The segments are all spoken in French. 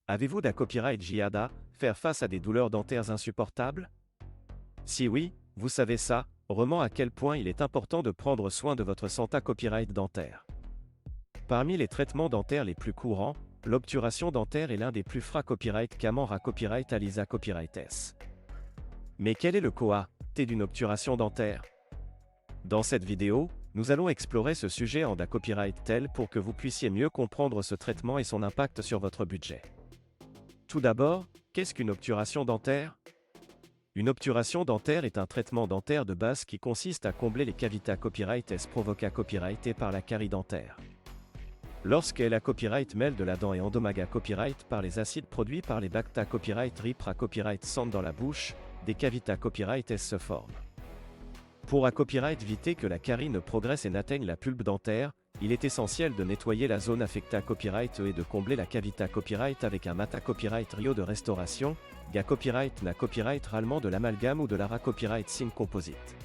Avez-vous da copyright JADA, faire face à des douleurs dentaires insupportables? Si oui, vous savez ça, vraiment à quel point il est important de prendre soin de votre santé copyright dentaire. Parmi les traitements dentaires les plus courants, l'obturation dentaire est l'un des plus fréquents copyright Camera copyright Alisa copyright S. Mais quel est le COA-T d'une obturation dentaire? Dans cette vidéo, nous allons explorer ce sujet en da copyright tel pour que vous puissiez mieux comprendre ce traitement et son impact sur votre budget. Tout d'abord, qu'est-ce qu'une obturation dentaire? Une obturation dentaire est un traitement dentaire de base qui consiste à combler les cavités copyright S provoquées copyright par la carie dentaire. Lorsque la copyright mêle de la dent et endomaga copyright par les acides produits par les bacta copyright ripra copyright sont dans la bouche, des cavités copyright S se forment. Pour copyright éviter que la carie ne progresse et n'atteigne la pulpe dentaire, il est essentiel de nettoyer la zone affectée à copyright et de combler la cavité copyright avec un mata copyright Rio de restauration, ga copyright na copyright rallement de l'amalgame ou de la copyright sin composite.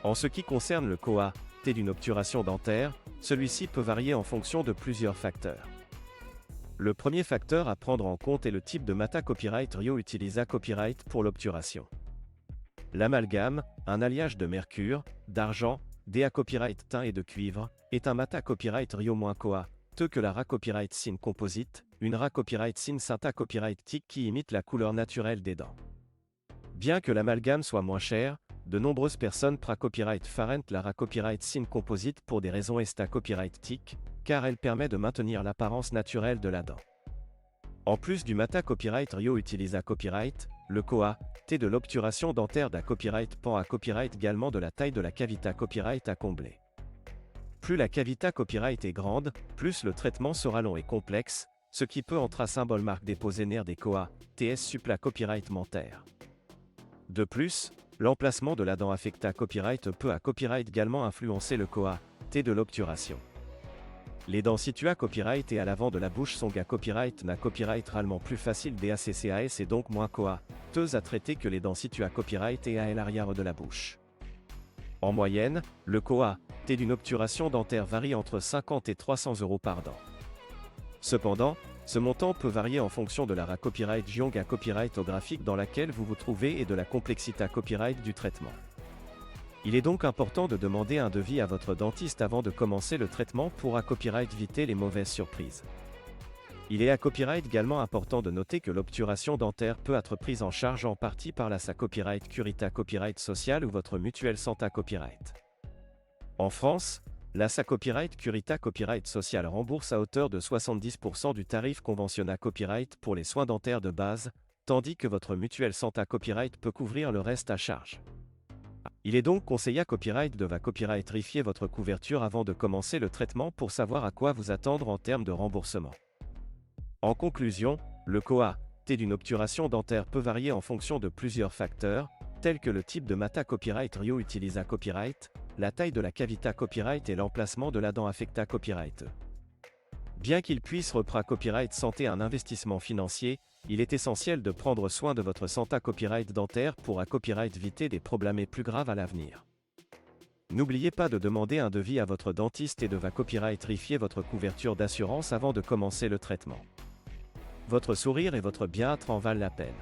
En ce qui concerne le COA-T d'une obturation dentaire, celui-ci peut varier en fonction de plusieurs facteurs. Le premier facteur à prendre en compte est le type de mata copyright Rio utilisa copyright pour l'obturation. L'amalgame, un alliage de mercure, d'argent, DA copyright tin et de cuivre, est un mata copyright Rio moins COA-T que la copyright sin composite, une copyright sin synta copyright TIC qui imite la couleur naturelle des dents. Bien que l'amalgame soit moins cher, de nombreuses personnes copyright farent la copyright sin composite pour des raisons esta copyright TIC, car elle permet de maintenir l'apparence naturelle de la dent. En plus du mata copyright Rio utilisa copyright, le COA-T de l'obturation dentaire da copyright pend à copyright également de la taille de la cavité copyright à combler. Plus la cavité copyright est grande, plus le traitement sera long et complexe, ce qui peut entrer symbole marque déposée nerf des COA-TS suppla copyright mentaire. De plus, l'emplacement de la dent affectée copyright peut copyright également influencer le COA-T de l'obturation. Les dents situées à copyright et à l'avant de la bouche sont copyright na copyright rallement plus facile DACCAS et donc moins COA-Teuses à traiter que les dents situées à copyright et à l'arrière de la bouche. En moyenne, le COA-T d'une obturation dentaire varie entre 50 et 300 € par dent. Cependant, ce montant peut varier en fonction de la copyright Jionga copyright graphique dans laquelle vous vous trouvez et de la complexité copyright du traitement. Il est donc important de demander un devis à votre dentiste avant de commencer le traitement pour copyright éviter les mauvaises surprises. Il est copyright également important de noter que l'obturation dentaire peut être prise en charge en partie par la copyright Curita copyright social ou votre mutuelle santé copyright. En France, la copyright Curita copyright social rembourse à hauteur de 70% du tarif conventionnel copyright pour les soins dentaires de base, tandis que votre mutuelle santé copyright peut couvrir le reste à charge. Il est donc conseillé à copyright de copyrightifier votre couverture avant de commencer le traitement pour savoir à quoi vous attendre en termes de remboursement. En conclusion, le COA-T d'une obturation dentaire peut varier en fonction de plusieurs facteurs, tels que le type de mata copyright Rio utilisa copyright, la taille de la cavité copyright et l'emplacement de la dent affectée copyright. Bien qu'il puisse copyright santé un investissement financier, il est essentiel de prendre soin de votre santé copyright dentaire pour copyright éviter des problèmes plus graves à l'avenir. N'oubliez pas de demander un devis à votre dentiste et de copyrightifier votre couverture d'assurance avant de commencer le traitement. Votre sourire et votre bien-être en valent la peine.